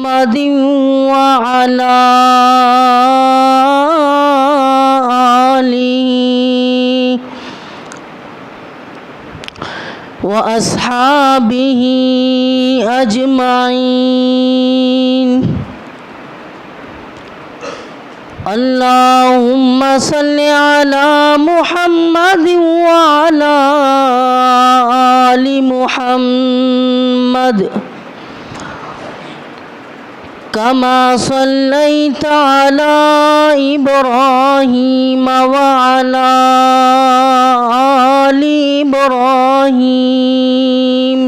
محمد وعلى آله وأصحابه أجمعين. اللهم صل على محمد وعلى آل محمد كما صليت على إبراهيم وعلى آل إبراهيم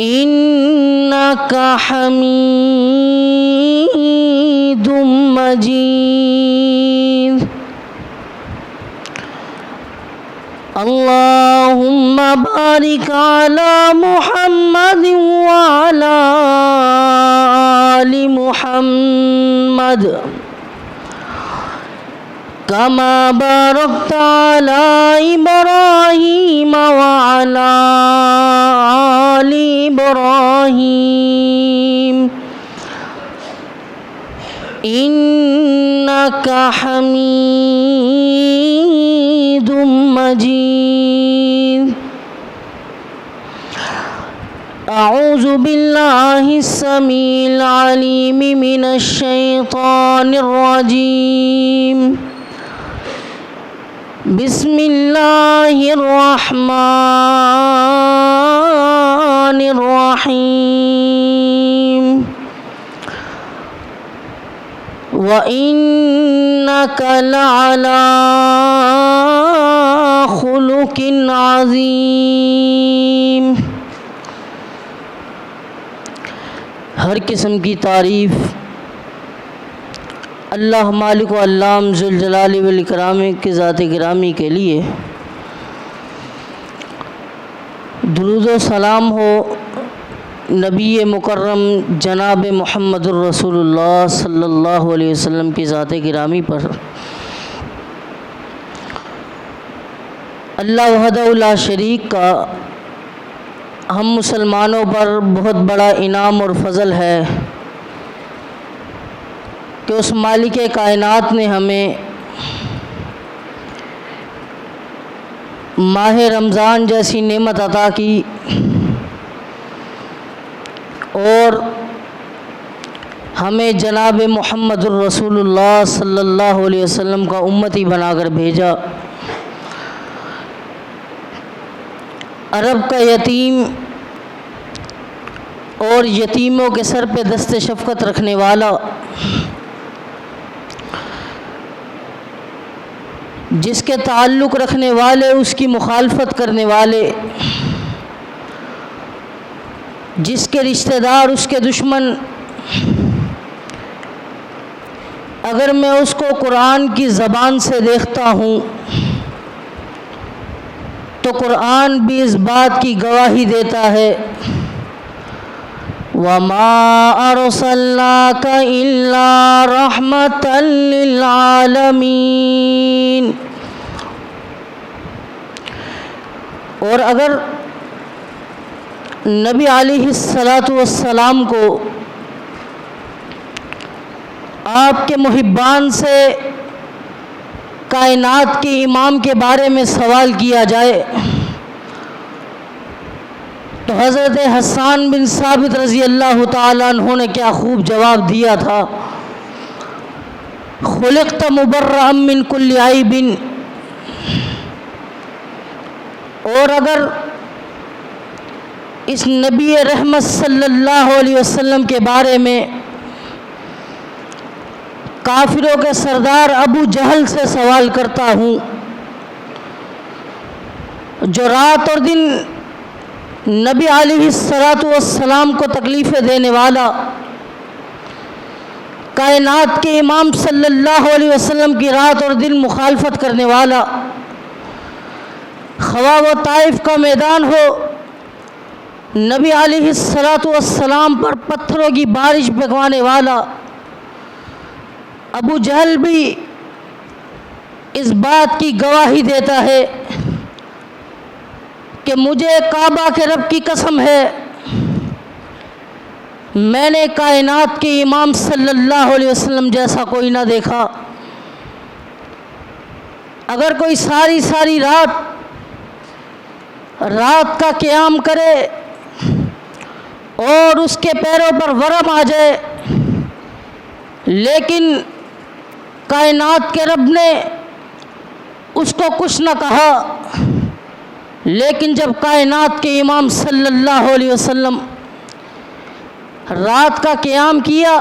إنك حميد مجيد. اللهم بارك على محمد وعلى آل محمد كما باركت على إبراهيم وعلى آل إبراهيم إنك حميد مجيد. أعوذ بالله السميع العليم من الشيطان الرجيم. بسم الله الرحمن الرحيم. وإنك لعلى خلق عظيم. ہر قسم کی تعریف اللہ مالک و علام ذوالجلال والاکرام کی ذات گرامی کے لیے. درود و سلام ہو نبی مکرم جناب محمد الرسول اللہ صلی اللہ علیہ وسلم کی ذات گرامی پر. اللہ وحدہ لا شریک کا ہم مسلمانوں پر بہت بڑا انعام اور فضل ہے کہ اس مالک کائنات نے ہمیں ماہ رمضان جیسی نعمت عطا کی اور ہمیں جناب محمد الرسول اللہ صلی اللہ علیہ وسلم کا امتی بنا کر بھیجا. عرب کا یتیم اور یتیموں کے سر پہ دست شفقت رکھنے والا، جس کے تعلق رکھنے والے اس کی مخالفت کرنے والے، جس کے رشتہ دار اس کے دشمن، اگر میں اس کو قرآن کی زبان سے دیکھتا ہوں تو قرآن بھی اس بات کی گواہی دیتا ہے وَمَا أَرْسَلْنَاكَ إِلَّا رَحْمَةً لِلْعَالَمِينَ. اور اگر نبی علیہ السلام کو آپ کے محبان سے کائنات کے امام کے بارے میں سوال کیا جائے تو حضرت حسان بن ثابت رضی اللہ تعالیٰ عنہ نے کیا خوب جواب دیا تھا، خلقت مبرأ من کل عیب. اور اگر اس نبی رحمت صلی اللہ علیہ وسلم کے بارے میں کافروں کے سردار ابو جہل سے سوال کرتا ہوں، جو رات اور دن نبی علیہ السلام کو تکلیفیں دینے والا، کائنات کے امام صلی اللہ علیہ وسلم کی رات اور دن مخالفت کرنے والا، خواہ و طائف کا میدان ہو، نبی علیہ السلام پر پتھروں کی بارش بھگوانے والا ابو جہل بھی اس بات کی گواہی دیتا ہے کہ مجھے کعبہ کے رب کی قسم ہے میں نے کائنات کے امام صلی اللہ علیہ وسلم جیسا کوئی نہ دیکھا۔ اگر کوئی ساری رات کا قیام کرے اور اس کے پیروں پر ورم آ جائے، لیکن کائنات کے رب نے اس کو کچھ نہ کہا، لیکن جب کائنات کے امام صلی اللہ علیہ وسلم رات کا قیام کیا،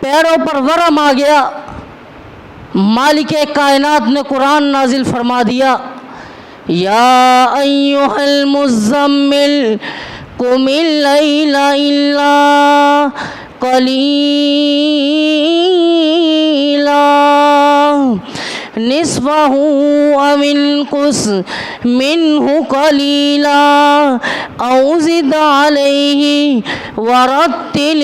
پیروں پر ورم آ گیا، مالک کائنات نے قرآن نازل فرما دیا، یا ایھا المزمل قم اللیل الا قلیلا نصفہ او انقص منہ قلیلا او زد علیہ ورتل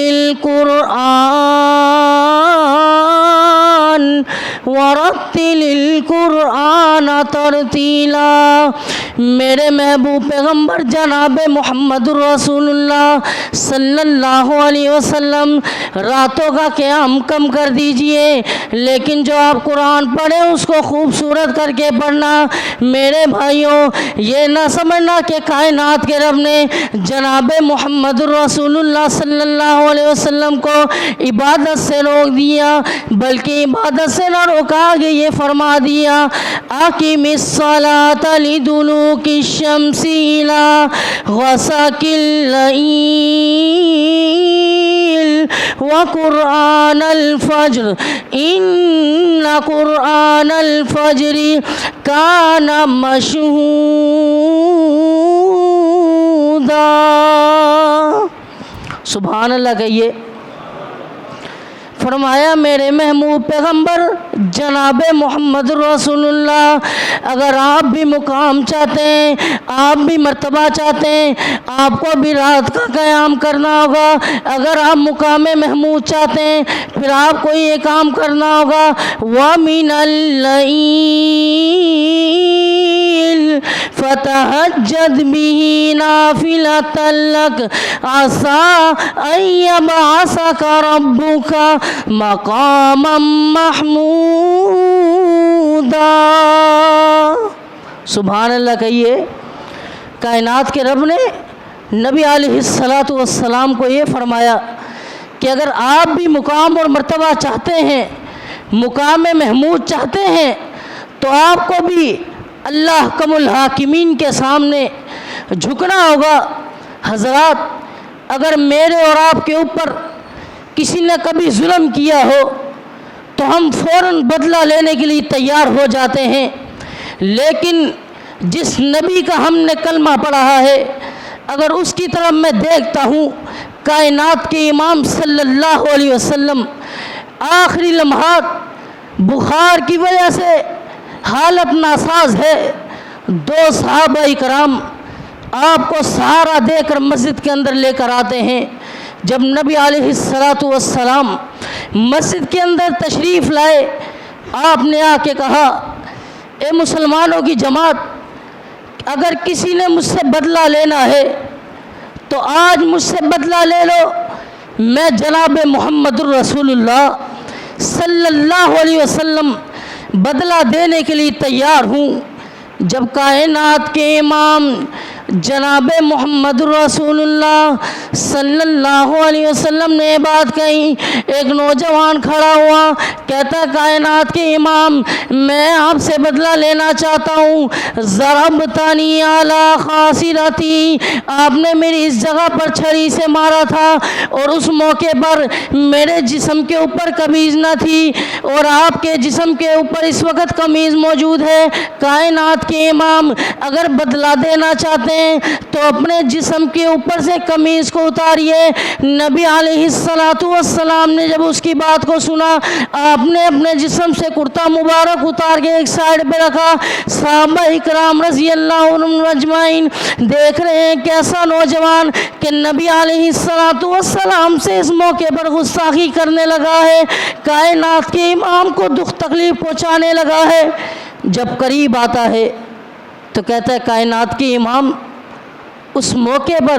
القرآن ترتیلا۔ میرے محبوب پیغمبر جناب محمد رسول اللہ صلی اللہ علیہ وسلم راتوں کا قیام کم کر دیجئے، لیکن جو آپ قرآن پڑھیں اس کو خوبصورت کر کے پڑھنا۔ میرے بھائیوں، یہ نہ سمجھنا کہ کائنات کے رب نے جناب محمد رسول اللہ صلی اللہ علیہ وسلم کو عبادت سے روک دیا، بلکہ عبادت سے نہ روکا کہ یہ فرما دیا، اقم الصلاۃ لدلوک الشمس الی غسق اللیل وقرآن الفجر ان قرآن الفجر کان مشہودا۔ سبحان اللہ کہیے۔ فرمایا میرے محبوب پیغمبر جناب محمد رسول اللہ، اگر آپ بھی مقام چاہتے ہیں، آپ بھی مرتبہ چاہتے ہیں، آپ کو بھی رات کا قیام کرنا ہوگا۔ اگر آپ مقام محمود چاہتے ہیں، پھر آپ کو یہ کام کرنا ہوگا، وَمِنَ اللَّيْلِ فَتَهَجَّدْ بِهِ نَافِلَةً لَكَ عَسَىٰ أَن يَبْعَثَكَ رَبُّكَ مقاما محمودا۔ سبحان اللہ کہیے۔ کائنات کے رب نے نبی علیہ الصلاۃ والسلام کو یہ فرمایا کہ اگر آپ بھی مقام اور مرتبہ چاہتے ہیں، مقام محمود چاہتے ہیں، تو آپ کو بھی اللہ کم الحاکمین کے سامنے جھکنا ہوگا۔ حضرات، اگر میرے اور آپ کے اوپر کسی نے کبھی ظلم کیا ہو تو ہم فوراً بدلہ لینے کے لیے تیار ہو جاتے ہیں، لیکن جس نبی کا ہم نے کلمہ پڑھا ہے، اگر اس کی طرف میں دیکھتا ہوں، کائنات کے امام صلی اللہ علیہ وسلم آخری لمحات بخار کی وجہ سے حالت ناساز ہے، دو صحابہ کرام آپ کو سہارا دے کر مسجد کے اندر لے کر آتے ہیں۔ جب نبی علیہ الصلاۃ والسلام مسجد کے اندر تشریف لائے، آپ نے آ کے کہا، اے مسلمانوں کی جماعت، اگر کسی نے مجھ سے بدلہ لینا ہے تو آج مجھ سے بدلہ لے لو، میں جناب محمد الرسول اللہ صلی اللہ علیہ وسلم بدلہ دینے کے لیے تیار ہوں۔ جب کائنات کے امام جناب محمد رسول اللہ صلی اللہ علیہ وسلم نے بات کہی، ایک نوجوان کھڑا ہوا، کہتا کائنات کے امام میں آپ سے بدلہ لینا چاہتا ہوں، ضربتنی علی خاصرتی، آپ نے میری اس جگہ پر چھری سے مارا تھا اور اس موقع پر میرے جسم کے اوپر قمیض نہ تھی اور آپ کے جسم کے اوپر اس وقت قمیض موجود ہے۔ کائنات کے امام اگر بدلہ دینا چاہتے ہیں تو اپنے جسم کے اوپر سے قمیض کو اتاریے۔ نبی علیہ السلام نے جب اس کی بات کو سنا، آپ نے اپنے جسم سے کرتا مبارک اتار کے ایک سائڈ پہ رکھا۔ صحابہ اکرام رضی اللہ عنہم اجمعین دیکھ رہے ہیں کیسا نوجوان کہ نبی علیہ السلام سے اس موقع پر گستاخی کرنے لگا ہے، کائنات کے امام کو دکھ تکلیف پہنچانے لگا ہے۔ جب قریب آتا ہے تو کہتا ہے کائنات کے امام، اس موقع پر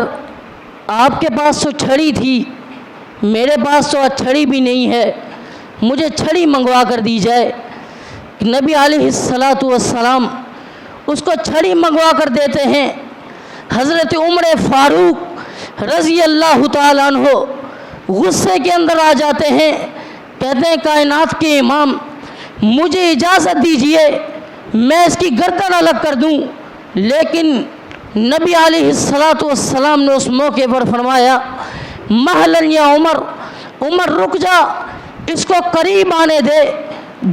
آپ کے پاس تو چھڑی تھی، میرے پاس تو چھڑی بھی نہیں ہے، مجھے چھڑی منگوا کر دی جائے۔ نبی علیہ الصلاۃ والسلام اس کو چھڑی منگوا کر دیتے ہیں۔ حضرت عمر فاروق رضی اللہ تعالیٰ عنہ غصے کے اندر آ جاتے ہیں، کہتے ہیں کائنات کے امام مجھے اجازت دیجئے میں اس کی گردن الگ کر دوں، لیکن نبی علیہ الصلاۃ والسلام نے اس موقع پر فرمایا مہلن یا عمر، عمر رک جا، اس کو قریب آنے دے۔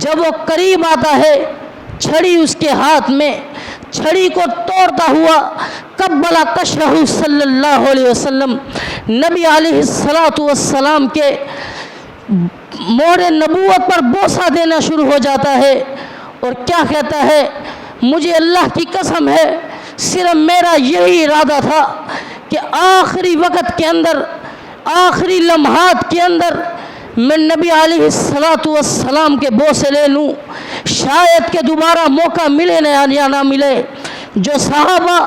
جب وہ قریب آتا ہے چھڑی اس کے ہاتھ میں، چھڑی کو توڑتا ہوا قبل کشہ صلی اللہ علیہ وسلم، نبی علیہ الصلاۃ والسلام کے مہر نبوت پر بوسہ دینا شروع ہو جاتا ہے، اور کیا کہتا ہے مجھے اللہ کی قسم ہے صرف میرا یہی ارادہ تھا کہ آخری وقت کے اندر، آخری لمحات کے اندر میں نبی علیہ الصلاۃ والسلام کے بوسے لے لوں، شاید کہ دوبارہ موقع ملے یا نہ ملے۔ جو صحابہ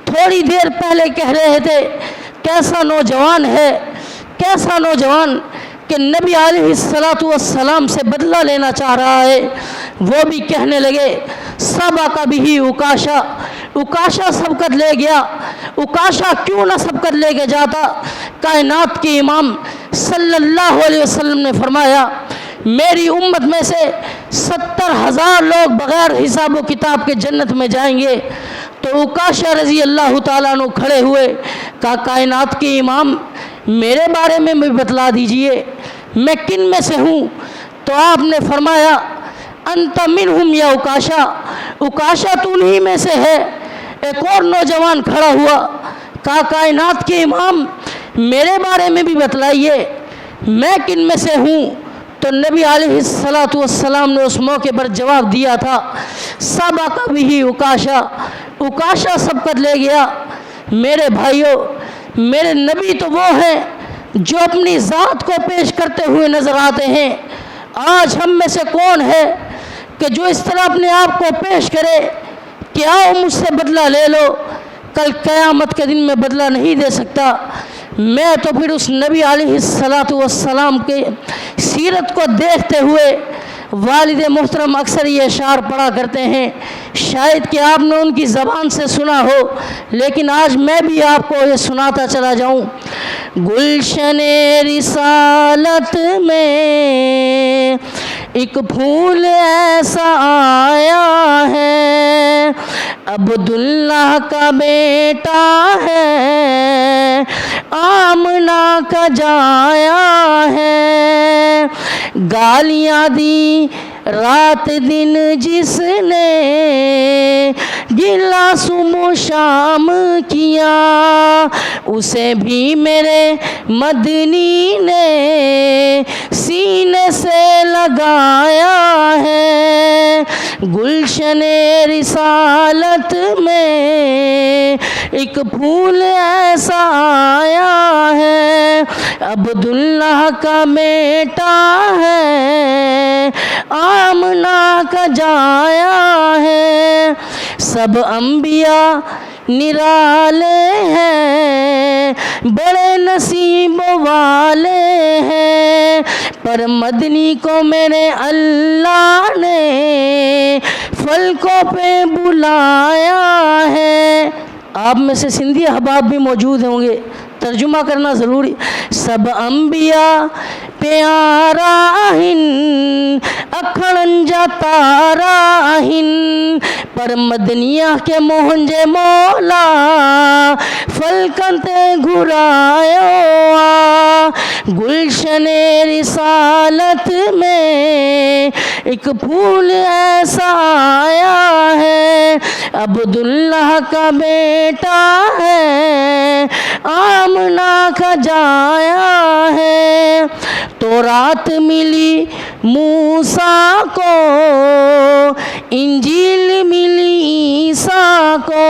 تھوڑی دیر پہلے کہہ رہے تھے کیسا نوجوان ہے، کیسا نوجوان کہ نبی علیہ الصلاۃ والسلام سے بدلہ لینا چاہ رہا ہے، وہ بھی کہنے لگے سبق بہ عکاشہ، عکاشہ سبقت لے گیا۔ عکاشہ کیوں نہ سبقت لے کے جاتا؟ کائنات کے امام صلی اللہ علیہ وسلم نے فرمایا میری امت میں سے 70,000 لوگ بغیر حساب و کتاب کے جنت میں جائیں گے۔ تو عکاشہ رضی اللہ تعالیٰ عنہ کھڑے ہوئے، کہا کائنات کے امام میرے بارے میں بھی بتلا دیجئے میں کن میں سے ہوں؟ تو آپ نے فرمایا انت منہم یا عکاشہ، عکاشہ تو انہی میں سے ہے۔ ایک اور نوجوان کھڑا ہوا، کہا کائنات کے امام میرے بارے میں بھی بتلائیے میں کن میں سے ہوں؟ تو نبی علیہ الصلاۃ والسلام نے اس موقع پر جواب دیا تھا سبق بہ عکاشہ، عکاشہ سبقت لے گیا۔ میرے بھائیوں، میرے نبی تو وہ ہیں جو اپنی ذات کو پیش کرتے ہوئے نظر آتے ہیں۔ آج ہم میں سے کون ہے کہ جو اس طرح اپنے آپ کو پیش کرے کہ آؤ مجھ سے بدلہ لے لو؟ کل قیامت کے دن میں بدلہ نہیں دے سکتا۔ میں تو پھر اس نبی علیہ الصلاۃ والسلام کے سیرت کو دیکھتے ہوئے والد محترم اکثر یہ اشعار پڑھا کرتے ہیں، شاید کہ آپ نے ان کی زبان سے سنا ہو، لیکن آج میں بھی آپ کو یہ سناتا چلا جاؤں۔ گلشن رسالت میں ایک پھول ایسا آیا ہے، عبداللہ کا بیٹا ہے، آمنہ کا جایا ہے، گالیاں دی رات دن جس نے، گلا صبح و شام کیا، اسے بھی میرے مدنی نے سینے سے لگایا ہے۔ گلشن رسالت میں ایک پھول ایسا آیا ہے، عبداللہ کا بیٹا ہے، آمنہ کا جایا ہے۔ سب انبیاء نرالے ہیں، بڑے نصیب والے ہیں، پر مدنی کو میرے اللہ نے فلکوں پہ بلایا ہے۔ آپ میں سے سندھی احباب بھی موجود ہوں گے، ترجمہ کرنا ضروری۔ سب انبیاء پیارا ہن، اکھڑن جا تارا ہن، پر مدنیہ کے مہنجے مولا فلکن تے گھرایو آ۔ گلشن رسالت میں ایک پھول ایسا آیا ہے، عبداللہ کا بیٹا ہے، آمنہ کا جایا ہے۔ تورات ملی موسیٰ کو، انجیل ملی عیسیٰ کو،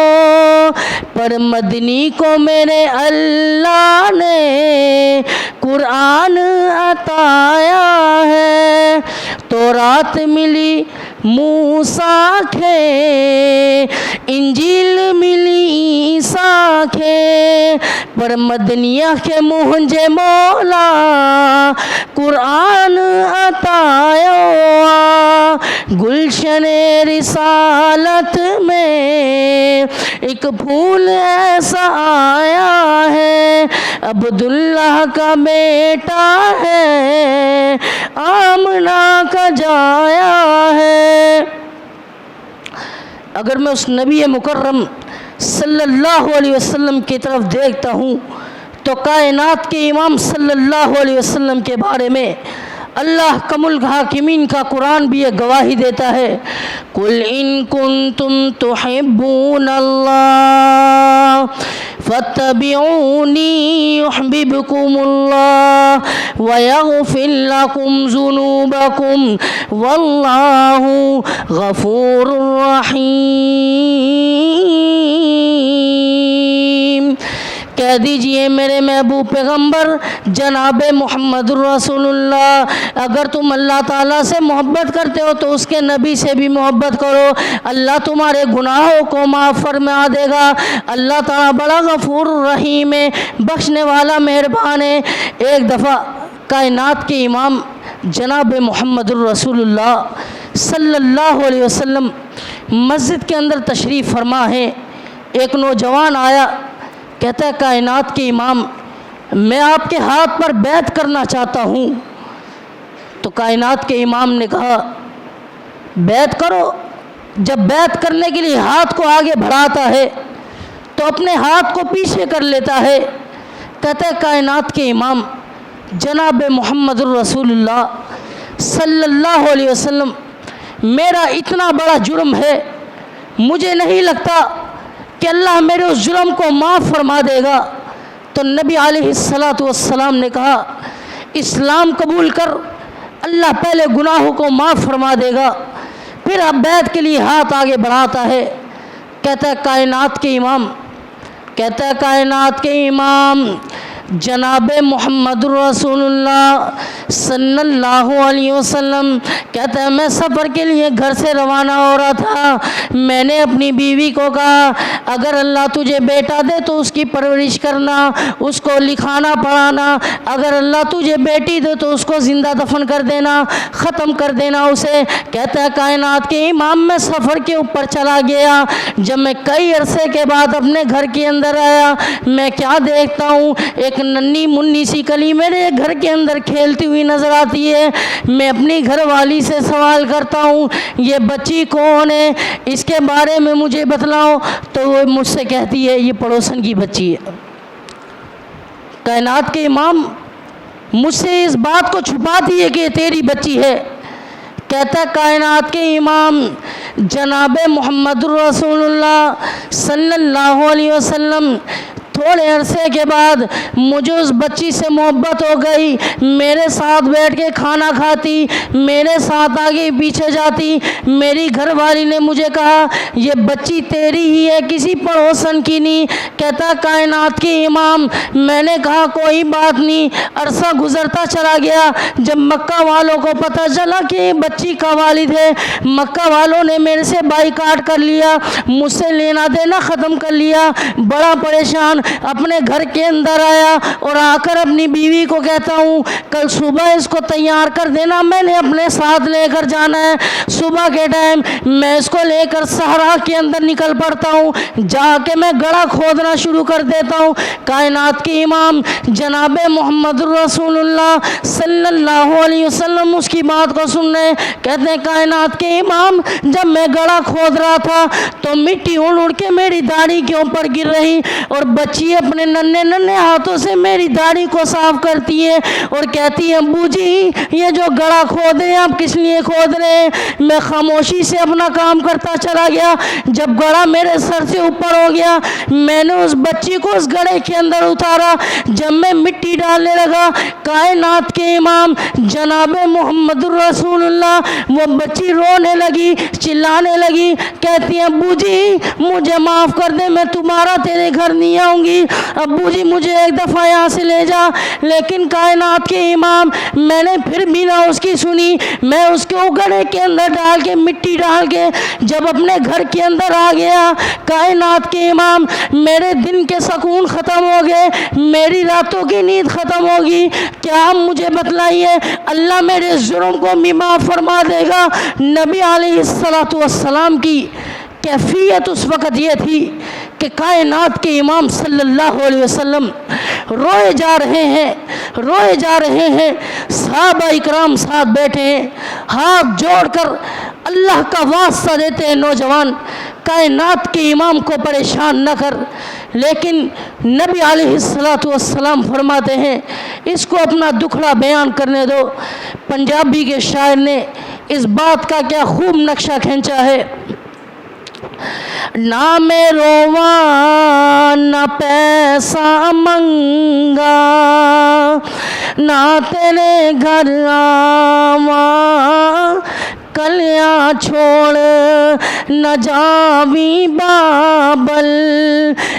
پر مدنی کو میرے اللہ نے قرآن عطایا ہے۔ تورات ملی موسیٰ کھے انجیل ملی عیسیٰ کھے پر مدنیہ کے مہنجے مولا قرآن عطایا گلشن رسالت میں ایک پھول ایسا آیا ہے عبداللہ کا بیٹا ہے آمنہ کا جایا ہے۔ اگر میں اس نبی مکرم صلی اللہ علیہ وسلم کی طرف دیکھتا ہوں تو کائنات کے امام صلی اللہ علیہ وسلم کے بارے میں اللہ کم الحاکمین کا قرآن بھی یہ گواہی دیتا ہے، قُلْ إِن كُنتُمْ تُحِبُّونَ اللَّهَ فَاتَّبِعُونِي يُحْبِبْكُمُ اللَّهُ وَيَغْفِرْ لَكُمْ ذُنُوبَكُمْ وَاللَّهُ غَفُورٌ رَحِيمٌ۔ کہہ دیجئے میرے محبوب پیغمبر جناب محمد الرسول اللہ، اگر تم اللہ تعالیٰ سے محبت کرتے ہو تو اس کے نبی سے بھی محبت کرو، اللہ تمہارے گناہوں کو معاف فرما دے گا۔ اللہ تعالیٰ بڑا غفور رحیم ہے، بخشنے والا مہربان ہے۔ ایک دفعہ کائنات کے امام جناب محمد الرسول اللہ صلی اللہ علیہ وسلم مسجد کے اندر تشریف فرما ہے۔ ایک نوجوان آیا، کہتا ہے کائنات کے امام میں آپ کے ہاتھ پر بیعت کرنا چاہتا ہوں۔ تو کائنات کے امام نے کہا بیعت کرو۔ جب بیعت کرنے کے لیے ہاتھ کو آگے بڑھاتا ہے تو اپنے ہاتھ کو پیچھے کر لیتا ہے۔ کہتا ہے کائنات کے امام جناب محمد الرسول اللہ صلی اللہ علیہ وسلم میرا اتنا بڑا جرم ہے، مجھے نہیں لگتا کہ اللہ میرے اس جرم کو معاف فرما دے گا۔ تو نبی علیہ السلام نے کہا اسلام قبول کر، اللہ پہلے گناہوں کو معاف فرما دے گا، پھر اب بیعت کے لیے ہاتھ آگے بڑھاتا ہے۔ کہتا ہے کائنات کے امام جناب محمد رسول اللہ صلی اللہ علیہ وسلم کہتا ہے میں سفر کے لیے گھر سے روانہ ہو رہا تھا، میں نے اپنی بیوی کو کہا اگر اللہ تجھے بیٹا دے تو اس کی پرورش کرنا، اس کو لکھانا پڑھانا، اگر اللہ تجھے بیٹی دے تو اس کو زندہ دفن کر دینا، ختم کر دینا اسے۔ کہتا ہے کائنات کے امام میں سفر کے اوپر چلا گیا، جب میں کئی عرصے کے بعد اپنے گھر کے اندر آیا میں کیا دیکھتا ہوں، ایک ننھی منی سی کلی میرے گھر کے اندر کھیلتی ہوئی نظر آتی ہے۔ میں اپنی گھر والی سے سوال کرتا ہوں یہ بچی کون ہے، اس کے بارے میں مجھے بتلاؤ، تو وہ مجھ سے کہتی ہے یہ پڑوسن کی بچی ہے۔ کائنات کے امام مجھ سے اس بات کو چھپاتی ہے کہ یہ تیری بچی ہے۔ کہتا ہے کائنات کے امام جناب محمد رسول اللہ صلی اللہ علیہ وسلم تھوڑے عرصے کے بعد مجھے اس بچی سے محبت ہو گئی، میرے ساتھ بیٹھ کے کھانا کھاتی، میرے ساتھ آگے پیچھے جاتی۔ میری گھر والی نے مجھے کہا یہ بچی تیری ہی ہے، کسی پڑوسن کی نہیں۔ کہتا کائنات کے امام میں نے کہا کوئی بات نہیں۔ عرصہ گزرتا چلا گیا، جب مکہ والوں کو پتہ چلا کہ یہ بچی کا والد ہے، مکہ والوں نے میرے سے بائیکاٹ کر لیا، مجھ سے لینا دینا ختم کر لیا۔ بڑا پریشان اپنے گھر کے اندر آیا اور آ کر اپنی بیوی کو کہتا ہوں کل صبح اس کو تیار کر دینا، میں نے اپنے ساتھ لے کر جانا ہے۔ صبح کے ٹائم میں اس کو لے کر صحرا کے اندر نکل پڑتا ہوں، جا کے میں گڑھا کھودنا شروع کر دیتا ہوں۔ کائنات کے امام جناب محمد رسول اللہ صلی اللہ علیہ وسلم اس کی بات کو سن رہے، کہتے ہیں کائنات کے امام جب میں گڑھا کھود رہا تھا تو مٹی اڑ اڑ کے میری داڑھی کے اوپر گر رہی، اور بچی اپنے ننھے ننھے ہاتھوں سے میری داڑھی کو صاف کرتی ہے اور کہتی ہے ابو جی یہ جو گڑھا کھود رہے ہیں آپ کس لیے کھود رہے ہیں؟ میں خاموشی سے اپنا کام کرتا چلا گیا۔ جب گڑھا میرے سر سے اوپر ہو گیا میں نے اس بچی کو اس گڑھے کے اندر اتارا، جب میں مٹی ڈالنے لگا کائنات کے امام جناب محمد رسول اللہ وہ بچی رونے لگی، چلانے لگی، کہتی ہے ابو جی مجھے معاف کر دے، میں تمہارا تیرے گھر نہیں آؤں گی، گی ابو جی مجھے ایک دفعہ یہاں سے لے جا، لیکن کائنات کے امام میں نے پھر بھی نہ اس کی سنی، میں اس کو گڑھے کے اندر ڈال کے مٹی ڈال کے جب اپنے گھر کے اندر آ گیا، کائنات کے امام میرے دن کے سکون ختم ہو گئے، میری راتوں کی نیند ختم ہوگی، کیا آپ مجھے بتلائیے اللہ میرے جرم کو بھی معاف فرما دے گا؟ نبی علیہ السلام کی کیفیت اس وقت یہ تھی کہ کائنات کے امام صلی اللہ علیہ وسلم روئے جا رہے ہیں، صحابہ اکرام ساتھ بیٹھے ہیں، ہاتھ جوڑ کر اللہ کا واسطہ دیتے ہیں نوجوان کائنات کے امام کو پریشان نہ کر، لیکن نبی علیہ السلام فرماتے ہیں اس کو اپنا دکھڑا بیان کرنے دو۔ پنجابی کے شاعر نے اس بات کا کیا خوب نقشہ کھینچا ہے، نہ میں رواں نہ پیسہ منگا، نہ تیرے گھر آواں کلیاں چھوڑ نہ جاویں بابل،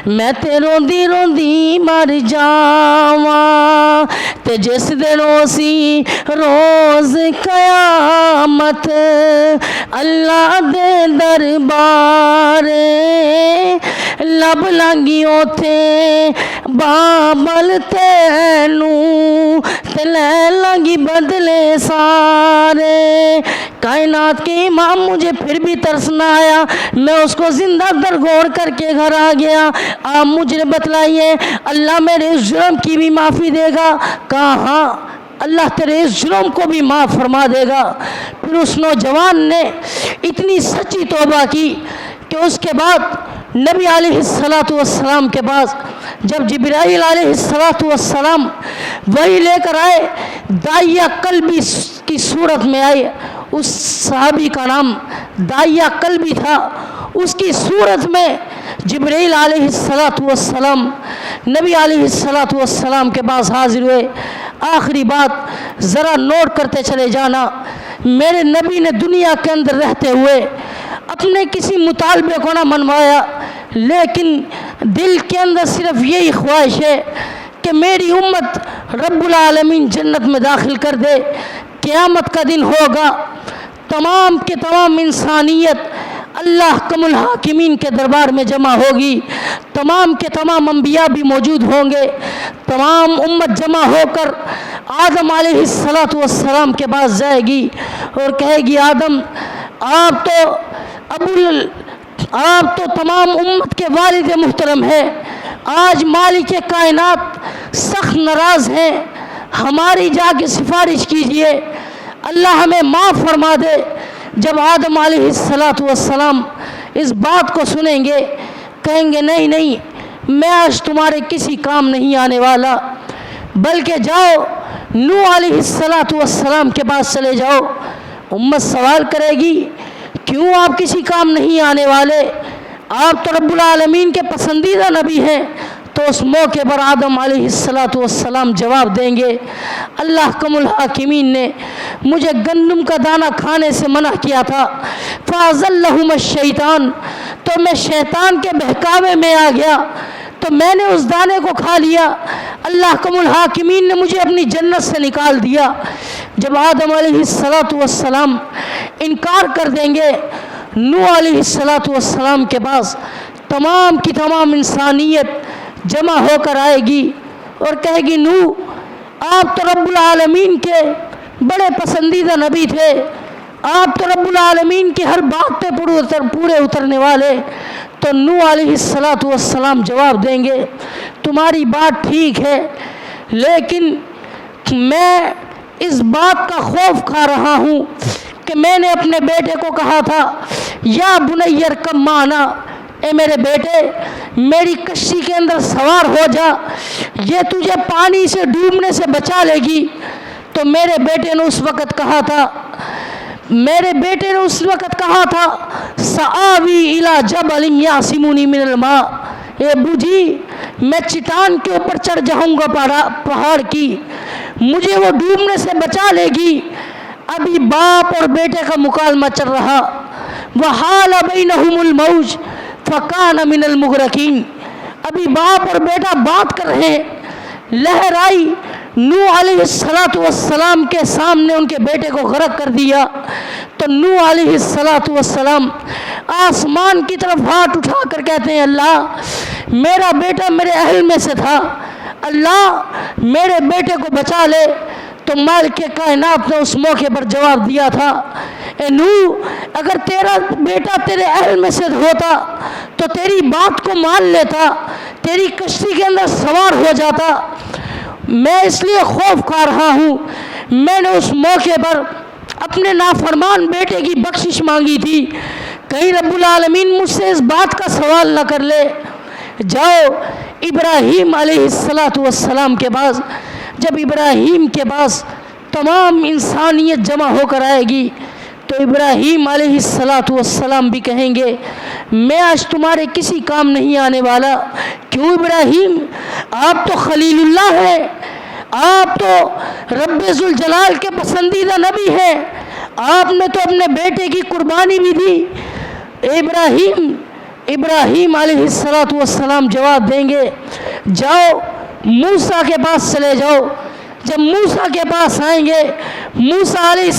میں تے روندی روندی مر جاواں، تے جس دن ہوسی روز قیامت اللہ دے دربار لب لانگی اوتھے بابل تینوں تے لے لانگی بدلے سارے۔ کائنات کے امام مجھے پھر بھی ترس نہ آیا، میں اس کو زندہ درگور کر کے گھر آ گیا، آپ مجھے بتلائیے اللہ میرے اس جرم کی بھی معافی دے گا؟ کہا ہاں اللہ تیرے اس جرم کو بھی معاف فرما دے گا۔ پھر اس نوجوان نے اتنی سچی توبہ کی کہ اس کے بعد نبی علیہ السلام کے پاس جب جبرائیل علیہ السلام وہی لے کر آئے، داعیہ قلبی کی صورت میں آئے، اس صحابی کا نام داعیہ قلبی تھا، اس کی صورت میں جبرائیل علیہ السلام نبی علیہ السلام کے پاس حاضر ہوئے۔ آخری بات ذرا نوٹ کرتے چلے جانا، میرے نبی نے دنیا کے اندر رہتے ہوئے اپنے کسی مطالبے کو نہ منوایا، لیکن دل کے اندر صرف یہی خواہش ہے کہ میری امت رب العالمین جنت میں داخل کر دے۔ قیامت کا دن ہوگا، تمام کے تمام انسانیت اللہ کم الحاکمین کے دربار میں جمع ہوگی، تمام کے تمام انبیاء بھی موجود ہوں گے، تمام امت جمع ہو کر آدم علیہ السلام کے پاس جائے گی اور کہے گی آدم آپ تو تمام امت کے والد محترم ہیں، آج مالک کائنات سخت ناراض ہیں، ہماری جا کے سفارش کیجئے اللہ ہمیں معاف فرما دے۔ جب آدم علیہ السلام اس بات کو سنیں گے کہیں گے نہیں میں آج تمہارے کسی کام نہیں آنے والا، بلکہ جاؤ نوح علیہ السلام کے پاس چلے جاؤ۔ امت سوال کرے گی کیوں آپ کسی کام نہیں آنے والے، آپ تو رب العالمین کے پسندیدہ نبی ہیں؟ تو اس موقع پر آدم علیہ السلام جواب دیں گے اللہ کم الحاکمین نے مجھے گندم کا دانہ کھانے سے منع کیا تھا، فَأَزَلَّهُمَ الشَّيْطَانُ، تو میں شیطان کے بہکاوے میں آ گیا تو میں نے اس دانے کو کھا لیا، اللہ کم الحاکمین نے مجھے اپنی جنت سے نکال دیا۔ جب آدم علیہ السلام انکار کر دیں گے، نوح علیہ السلام کے پاس تمام کی تمام انسانیت جمع ہو کر آئے گی اور کہے گی نوح آپ تو رب العالمین کے بڑے پسندیدہ نبی تھے، آپ تو رب العالمین کی ہر بات پہ پورے اترنے والے۔ تو نوح علیہ السلام جواب دیں گے تمہاری بات ٹھیک ہے، لیکن میں اس بات کا خوف کھا رہا ہوں کہ میں نے اپنے بیٹے کو کہا تھا یا بنی ارکب معنا، اے میرے بیٹے میری کشتی کے اندر سوار ہو جا، یہ تجھے پانی سے ڈوبنے سے بچا لے گی۔ تو میرے بیٹے نے اس وقت کہا تھا سآوی الی جبل یعصمنی من الماء، اے ابو جی میں چٹان کے اوپر چڑھ جاؤں گا پہاڑ کی، مجھے وہ ڈوبنے سے بچا لے گی۔ ابھی باپ اور بیٹے کا مکالمہ چل رہا، وحال بینہم الموج فکان من المغرقین، ابھی باپ اور بیٹا بات کر رہے ہیں، لہر آئی، نوح علیہ السلام کے سامنے ان کے بیٹے کو غرق کر دیا، تو نوح علیہ السلام آسمان کی طرف ہاتھ اٹھا کر کہتے ہیں اللہ میرا بیٹا میرے اہل میں سے تھا، اللہ میرے بیٹے کو بچا لے۔ تو مالک کائنات نے اس موقع پر جواب دیا تھا، اے نوح اگر تیرا بیٹا تیرے اہل میں سے ہوتا تو تیری بات کو مان لیتا، تیری کشتی کے اندر سوار ہو جاتا، میں اس لیے خوف کھا رہا ہوں، میں نے اس موقع پر اپنے نافرمان بیٹے کی بخشش مانگی تھی، کہیں رب العالمین مجھ سے اس بات کا سوال نہ کر لے۔ جاؤ ابراہیم علیہ السلام کے پاس، جب ابراہیم کے پاس تمام انسانیت جمع ہو کر آئے گی تو ابراہیم علیہ السلام بھی کہیں گے میں آج تمہارے کسی کام نہیں آنے والا۔ کیوں ابراہیم؟ آپ تو خلیل اللہ ہیں، آپ تو رب ذوالجلال کے پسندیدہ نبی ہیں، آپ نے تو اپنے بیٹے کی قربانی بھی دی۔ ابراہیم علیہ السلام جواب دیں گے جاؤ موسیٰ کے پاس چلے جاؤ۔ جب موسیٰ کے پاس آئیں گے موسیٰ علیہ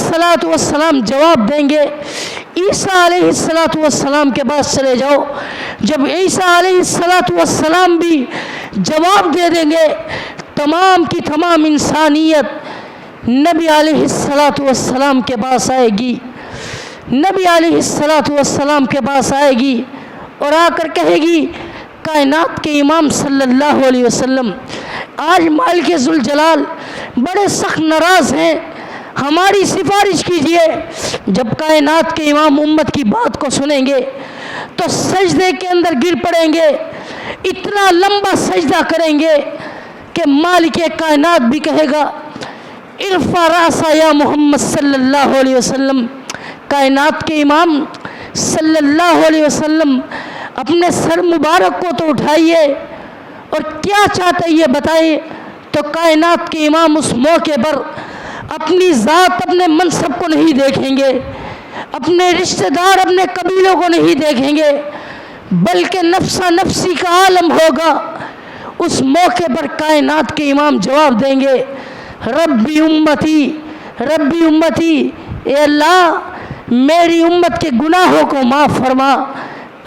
السلام جواب دیں گے عیسیٰ علیہ السلام کے پاس چلے جاؤ۔ جب عیسیٰ علیہ السلام بھی جواب دے دیں گے تمام کی تمام انسانیت نبی علیہ السلام کے پاس آئے گی، نبی علیہ السلام کے پاس آئے گی اور آ کر کہے گی کائنات کے امام صلی اللہ علیہ وسلم آج مالک ذوالجلال بڑے سخت ناراض ہیں، ہماری سفارش کیجئے۔ جب کائنات کے امام امت کی بات کو سنیں گے تو سجدے کے اندر گر پڑیں گے، اتنا لمبا سجدہ کریں گے کہ مالک کائنات بھی کہے گا ارفع راسا یا محمد صلی اللہ علیہ وسلم۔ کائنات کے امام صلی اللہ علیہ وسلم اپنے سر مبارک کو تو اٹھائیے اور کیا چاہتے یہ بتائیے۔ تو کائنات کے امام اس موقع پر اپنی ذات اپنے منصب کو نہیں دیکھیں گے، اپنے رشتہ دار اپنے قبیلوں کو نہیں دیکھیں گے، بلکہ نفسا نفسی کا عالم ہوگا۔ اس موقع پر کائنات کے امام جواب دیں گے ربی امتی ربی امتی، اے اللہ میری امت کے گناہوں کو معاف فرما،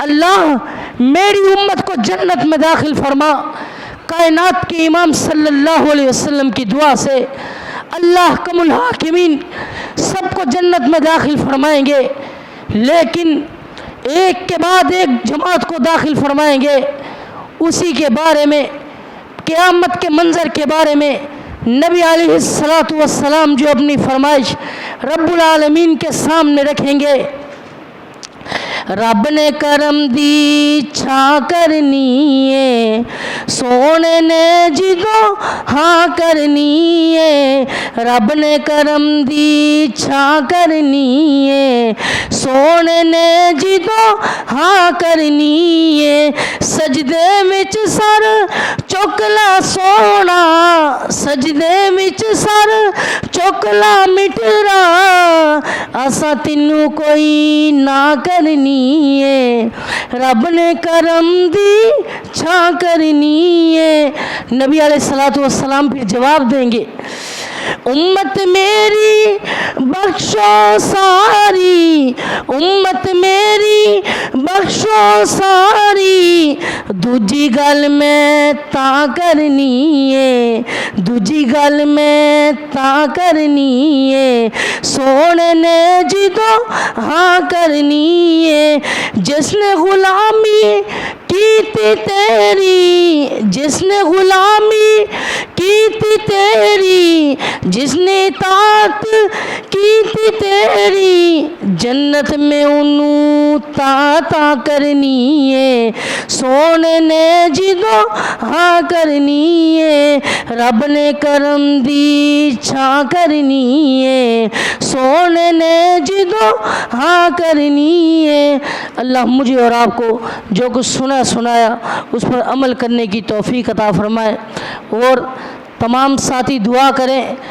اللہ میری امت کو جنت میں داخل فرما۔ کائنات کے امام صلی اللہ علیہ وسلم کی دعا سے اللہ کم الحاکمین سب کو جنت میں داخل فرمائیں گے، لیکن ایک کے بعد ایک جماعت کو داخل فرمائیں گے۔ اسی کے بارے میں قیامت کے منظر کے بارے میں نبی علیہ السلام جو اپنی فرمائش رب العالمین کے سامنے رکھیں گے، رب نے کرم دی چھا کرنی ہے سونے نے جدو ہاں کرنی ہے، رب نے کرم دی چھا کرنی ہے سونے نے جدو ہاں کرنی ہے، سجدے وچ سر چکلا سونا سجدے وچ سر چکلا مٹرا اسا تینوں کوئی نہ کرنی ہے، رب نے کرم دی چھا کرنی ہے۔ نبی علیہ السلام پھر جواب دیں گے امت میری بخشو ساری امت میری بخشو ساری، دوجی گل میں تا کرنی ہے دوجی گل میں تا کرنی ہے، سونے نے جدو ہاں کرنی ہے، جس نے غلامی کی تھی تیری جس نے غلامی کی تھی تیری، جس نے اطاعت کی تھی تیری، جنت میں انہوں تا کرنی ہے، سونے نے جدو ہاں کرنی ہے، رب نے کرم دی چھا کرنی ہے، سونے نے جدو ہاں کرنی ہے۔ اللہ مجھے اور آپ کو جو کچھ سنایا اس پر عمل کرنے کی توفیق عطا فرمائے، اور تمام ساتھی دعا کریں